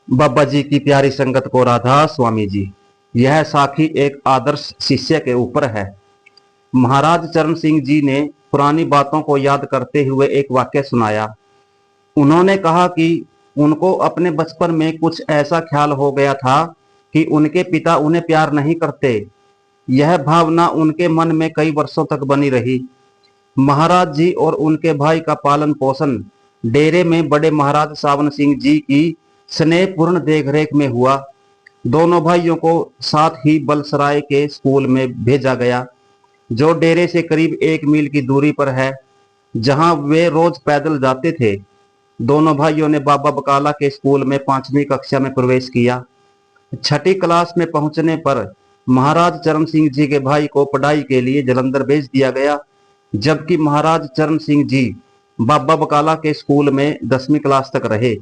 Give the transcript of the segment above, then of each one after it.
बाबा जी की प्यारी संगत को राधा स्वामी जी। यह साखी एक आदर्श शिष्य के ऊपर है। महाराज चरण सिंह जी ने पुरानी बातों को याद करते हुए एक वाक्य सुनाया। उन्होंने कहा कि उनको अपने बचपन में कुछ ऐसा ख्याल हो गया था कि उनके पिता उन्हें प्यार नहीं करते। यह भावना उनके मन में कई वर्षों तक बनी रही। महाराज जी और उनके भाई का पालन पोषण डेरे में बड़े महाराज सावन सिंह जी की स्नेहपूर्ण देखरेख में हुआ। दोनों भाइयों को साथ ही बलसराय के स्कूल में भेजा गया, जो डेरे से करीब 1 मील की दूरी पर है, जहां वे रोज पैदल जाते थे। दोनों भाइयों ने बाबा बकाला के स्कूल में 5वीं कक्षा में प्रवेश किया। 6ठी क्लास में पहुंचने पर महाराज चरण सिंह जी के भाई को पढ़ाई के लिए जालंधर भेज दिया गया, जबकि महाराज चरण सिंह जी बाबा बकाला के स्कूल में 10वीं क्लास तक रहे।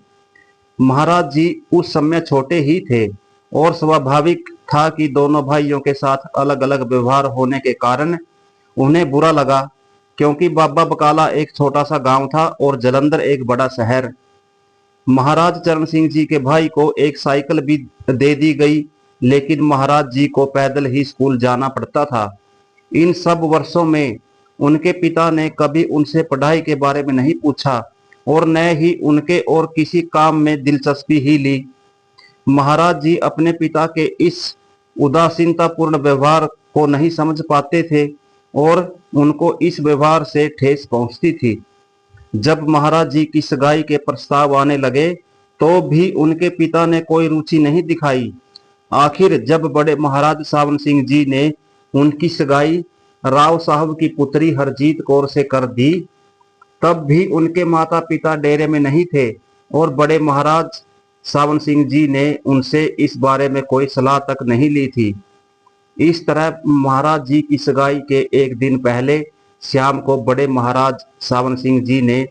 महाराज जी उस समय छोटे ही थे और स्वाभाविक था कि दोनों भाइयों के साथ अलग अलग व्यवहार होने के कारण उन्हें बुरा लगा, क्योंकि बाबा बकाला एक छोटा सा गांव था और जालंधर एक बड़ा शहर। महाराज चरण सिंह जी के भाई को एक साइकिल भी दे दी गई, लेकिन महाराज जी को पैदल ही स्कूल जाना पड़ता था। इन सब वर्षों में उनके पिता ने कभी उनसे पढ़ाई के बारे में नहीं पूछा और न ही उनके और किसी काम में दिलचस्पी ही ली। महाराज जी अपने पिता के इस उदासीनतापूर्ण व्यवहार को नहीं समझ पाते थे और उनको इस व्यवहार से ठेस पहुंचती थी। जब महाराज जी की सगाई के प्रस्ताव आने लगे तो भी उनके पिता ने कोई रुचि नहीं दिखाई। आखिर जब बड़े महाराज सावन सिंह जी ने उनकी सगाई राव साहब की पुत्री हरजीत कौर से कर दी, तब भी उनके माता पिता डेरे में नहीं थे और बड़े महाराज सावन सिंह जी ने उनसे इस बारे में कोई सलाह तक नहीं ली थी। इस तरह महाराज जी की सगाई के एक दिन पहले शाम को बड़े महाराज सावन सिंह जी ने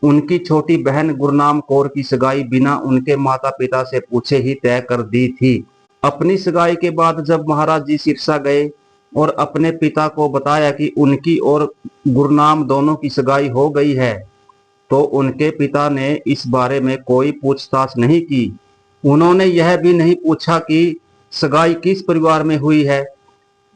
उनकी छोटी बहन गुरनाम कौर की सगाई बिना उनके माता पिता से पूछे ही तय कर दी थी। अपनी सगाई के बाद जब महाराज जी सिरसा गए और अपने पिता को बताया कि उनकी और गुरनाम दोनों की सगाई हो गई है, तो उनके पिता ने इस बारे में कोई पूछताछ नहीं की। उन्होंने यह भी नहीं पूछा कि सगाई किस परिवार में हुई है,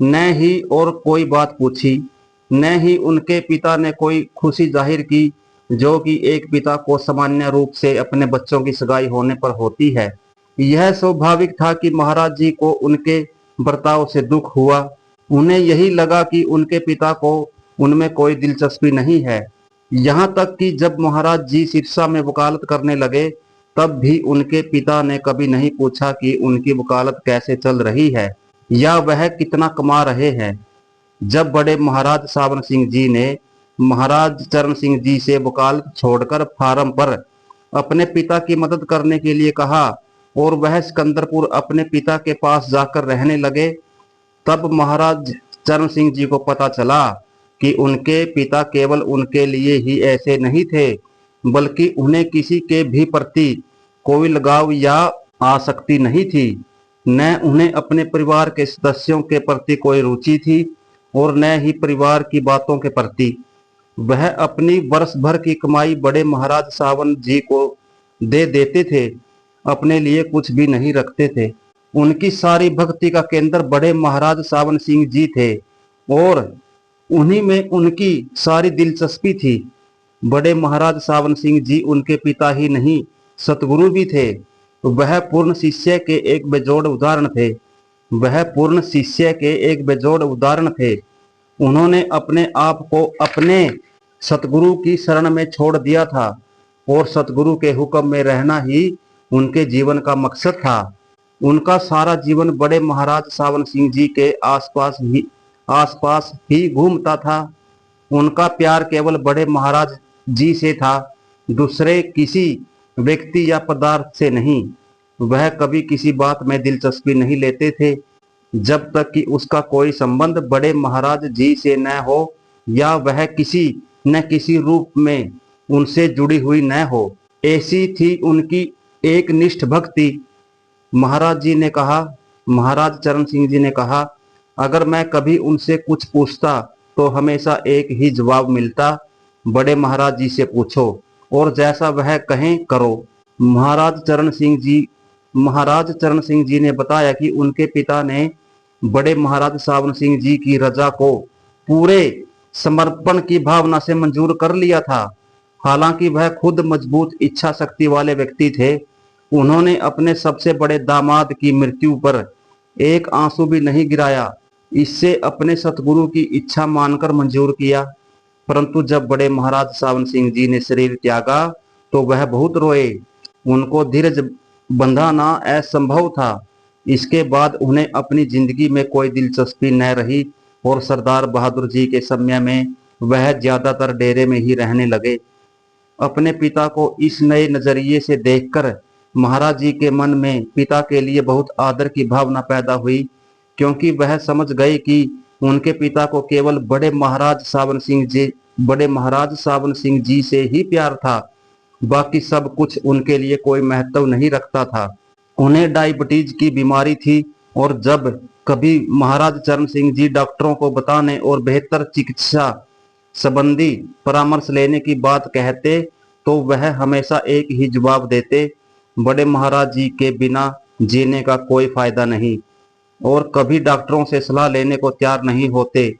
न ही और कोई बात पूछी, न ही उनके पिता ने कोई खुशी जाहिर की, जो कि एक पिता को सामान्य रूप से अपने बच्चों की सगाई होने पर होती है। यह स्वाभाविक था कि महाराज जी को उनके बर्ताव से दुख हुआ। उन्हें यही लगा कि उनके पिता को उनमें कोई दिलचस्पी नहीं है। यहाँ तक कि जब महाराज जी सिरसा में वकालत करने लगे, तब भी उनके पिता ने कभी नहीं पूछा कि उनकी वकालत कैसे चल रही है या वह कितना कमा रहे हैं। जब बड़े महाराज सावन सिंह जी ने महाराज चरण सिंह जी से वकालत छोड़कर फार्म पर अपने पिता की मदद करने के लिए कहा और वह सिकंदरपुर अपने पिता के पास जाकर रहने लगे, तब महाराज चरण सिंह जी को पता चला कि उनके पिता केवल उनके लिए ही ऐसे नहीं थे, बल्कि उन्हें किसी के भी प्रति कोई लगाव या आसक्ति नहीं थी। न उन्हें अपने परिवार के सदस्यों के प्रति कोई रुचि थी और न ही परिवार की बातों के प्रति। वह अपनी वर्ष भर की कमाई बड़े महाराज सावन जी को दे देते थे, अपने लिए कुछ भी नहीं रखते थे। उनकी सारी भक्ति का केंद्र बड़े महाराज सावन सिंह जी थे और उन्हीं में उनकी सारी दिलचस्पी थी। बड़े महाराज सावन सिंह जी उनके पिता ही नहीं, सतगुरु भी थे। वह पूर्ण शिष्य के एक बेजोड़ उदाहरण थे। वह पूर्ण शिष्य के एक बेजोड़ उदाहरण थे। उन्होंने अपने आप को अपने सतगुरु की शरण में छोड़ दिया था और सतगुरु के हुक्म में रहना ही उनके जीवन का मकसद था। उनका सारा जीवन बड़े महाराज सावन सिंह जी के आसपास ही घूमता था। उनका प्यार केवल बड़े महाराज जी से था, दूसरे किसी व्यक्ति या पदार्थ से नहीं। वह कभी किसी बात में दिलचस्पी नहीं लेते थे जब तक कि उसका कोई संबंध बड़े महाराज जी से न हो या वह किसी न किसी रूप में उनसे जुड़ी हुई न हो। ऐसी थी उनकी एक निष्ठ भक्ति। महाराज चरण सिंह जी ने कहा, अगर मैं कभी उनसे कुछ पूछता तो हमेशा एक ही जवाब मिलता, बड़े महाराज जी से पूछो और जैसा वह कहें करो। महाराज चरण सिंह जी महाराज चरण सिंह जी ने बताया कि उनके पिता ने बड़े महाराज सावन सिंह जी की रजा को पूरे समर्पण की भावना से मंजूर कर लिया था। हालांकि वह खुद मजबूत इच्छा शक्ति वाले व्यक्ति थे। उन्होंने अपने सबसे बड़े दामाद की मृत्यु पर एक आंसू भी नहीं गिराया। इससे अपने सतगुरु की इच्छा मानकर मंजूर किया। परंतु जब बड़े महाराज सावन सिंह जी ने शरीर त्यागा तो वह बहुत रोए। उनको धीरज बंधाना असंभव था। इसके बाद उन्हें अपनी जिंदगी में कोई दिलचस्पी न रही और सरदार बहादुर जी के समय में वह ज्यादातर डेरे में ही रहने लगे। अपने पिता को इस नए नजरिए से देखकर महाराज जी के मन में पिता के लिए बहुत आदर की भावना पैदा हुई, क्योंकि वह समझ गए कि उनके पिता को केवल बड़े महाराज सावन सिंह जी से ही प्यार था। बाकी सब कुछ उनके लिए कोई महत्व नहीं रखता था। उन्हें डायबिटीज की बीमारी थी और जब कभी महाराज चरण सिंह जी डॉक्टरों को बताने और बेहतर चिकित्सा संबंधी परामर्श लेने की बात कहते तो वह हमेशा एक ही जवाब देते, बड़े महाराज जी के बिना जीने का कोई फायदा नहीं, और कभी डॉक्टरों से सलाह लेने को तैयार नहीं होते।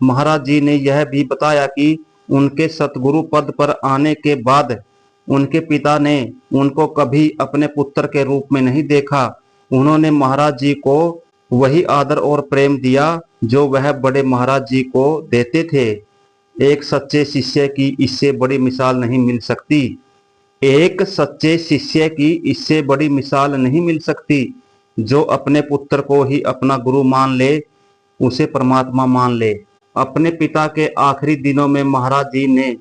महाराज जी ने यह भी बताया कि उनके सतगुरु पद पर आने के बाद उनके पिता ने उनको कभी अपने पुत्र के रूप में नहीं देखा। उन्होंने महाराज जी को वही आदर और प्रेम दिया जो वह बड़े महाराज जी को देते थे। एक सच्चे शिष्य की इससे बड़ी मिसाल नहीं मिल सकती। एक सच्चे शिष्य की इससे बड़ी मिसाल नहीं मिल सकती। जो अपने पुत्र को ही अपना गुरु मान ले, उसे परमात्मा मान ले। अपने पिता के आखिरी दिनों में महाराज जी ने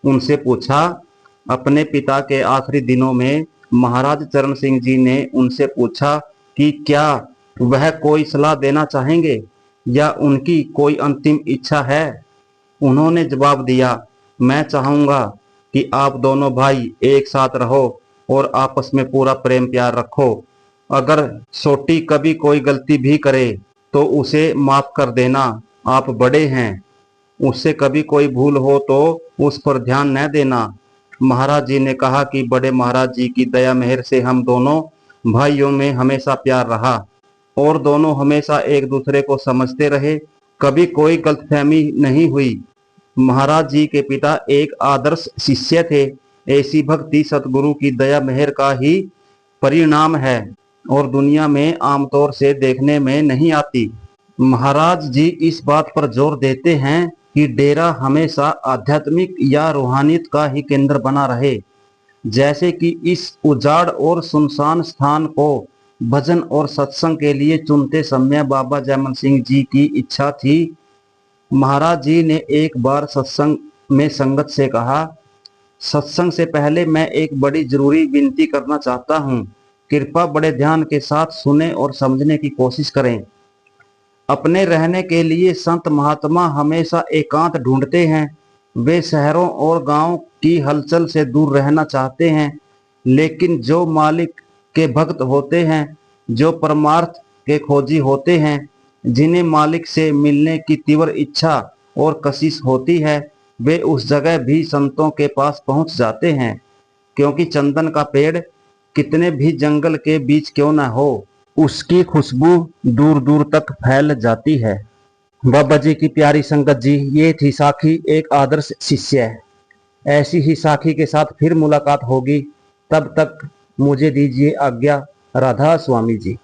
उनसे पूछा, अपने पिता के आखिरी दिनों में महाराज चरण सिंह जी ने उनसे पूछा कि क्या वह कोई सलाह देना चाहेंगे या उनकी कोई अंतिम इच्छा है। उन्होंने जवाब दिया, मैं चाहूंगा कि आप दोनों भाई एक साथ रहो और आपस में पूरा प्रेम प्यार रखो। अगर छोटी कभी कोई गलती भी करे तो उसे माफ कर देना, आप बड़े हैं। उससे कभी कोई भूल हो तो उस पर ध्यान न देना। महाराज जी ने कहा कि बड़े महाराज जी की दया मेहर से हम दोनों भाइयों में हमेशा प्यार रहा और दोनों हमेशा एक दूसरे को समझते रहे, कभी कोई गलतफहमी नहीं हुई। महाराज जी के पिता एक आदर्श शिष्य थे। ऐसी भक्ति सतगुरु की दया मेहर का ही परिणाम है और दुनिया में आमतौर से देखने में नहीं आती। महाराज जी इस बात पर जोर देते हैं कि डेरा हमेशा आध्यात्मिक या रूहानियत का ही केंद्र बना रहे। जैसे कि इस उजाड़ और सुनसान स्थान को भजन और सत्संग के लिए चुनते समय बाबा जयमल सिंह जी की इच्छा थी। महाराज जी ने एक बार सत्संग में संगत से कहा, सत्संग से पहले मैं एक बड़ी जरूरी विनती करना चाहता हूँ। कृपया बड़े ध्यान के साथ सुने और समझने की कोशिश करें। अपने रहने के लिए संत महात्मा हमेशा एकांत ढूंढते हैं। वे शहरों और गांव की हलचल से दूर रहना चाहते हैं, लेकिन जो मालिक के भक्त होते हैं, जो परमार्थ के खोजी होते हैं, जिन्हें मालिक से मिलने की तीव्र इच्छा और कशिश होती है, वे उस जगह भी संतों के पास पहुंच जाते हैं। क्योंकि चंदन का पेड़ कितने भी जंगल के बीच क्यों न हो, उसकी खुशबू दूर दूर तक फैल जाती है। बाबा जी की प्यारी संगत जी, ये थी साखी एक आदर्श शिष्य। ऐसी ही साखी के साथ फिर मुलाकात होगी। तब तक मुझे दीजिए आज्ञा। राधा स्वामी जी।